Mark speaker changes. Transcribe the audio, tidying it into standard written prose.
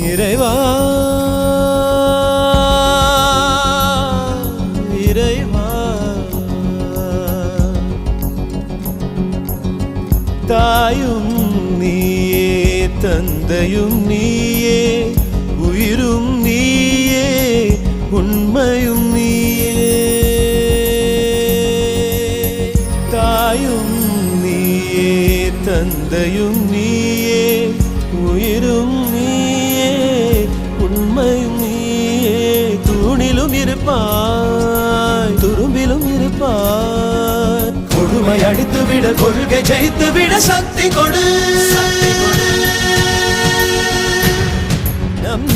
Speaker 1: இறைவா இறைவா தாயும் நீயே தந்தையும் நீயே உயிரும் நீயே உண்மையும் நீயே தாயும் நீயே தந்தையும் நீயே உயிரும் நீயே உண்மையும் நீயே தூணிலும் இருப்பாய் துரும்பிலும் இருப்பாய் கொடுமை அடித்து விட கொள்கை ஜெயித்து விட சக்தி கொடு நம்